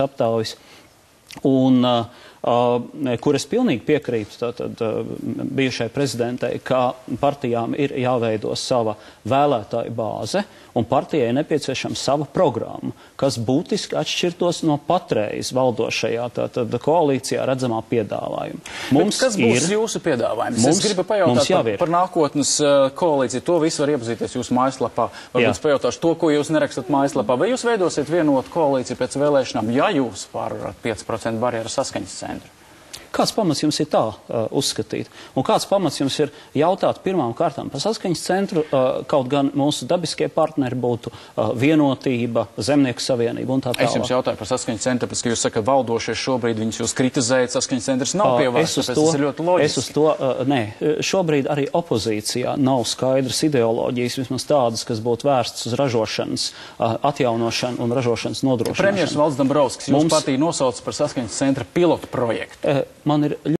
aptaujas, un kur es pilnīgi piekrītu bijušai prezidentei, ka partijām ir jāveido sava vēlētāju bāze, un partijai nepieciešama sava programma, kas būtiski atšķirtos no patreiz valdošajā koalīcijā redzamā piedāvājuma. Kas būs jūsu piedāvājums? Es gribu pajautāt par nākotnes koalīciju. To visu var iepazīties jūsu mājaslapā. Varbūt es pajautāšu to, ko jūs nerakstat mājaslapā. Vai jūs veidosiet vienotu koalīciju pēc vēlēšanām, ja jūs pārvarat 5% barjeru Saskaņas centru? Kāds pamats jums ir tā uzskatīt? Un kāds pamats jums ir jautāt pirmām kārtām par Saskaņas centru, kaut gan mūsu dabiskie partneri būtu Vienotība, Zemnieku savienība un tā tālāk? Es jums jautāju par Saskaņas centru, tāpēc, ka jūs sakat, valdošie šobrīd viņus jūs kritizējat, Saskaņas centrs nav pievērsts, tāpēc tas ir ļoti loģiski. Es uz to, nē, šobrīd arī opozīcijā nav skaidras ideoloģijas, vismaz tādas, kas būtu vērstas uz ražošanas atjaunošanu un ražošanas nodrošināšanu. Premjers Valds Dombrovskis, jūsu partija nosauc par Saskaņas centra pilotu projektu. Man ir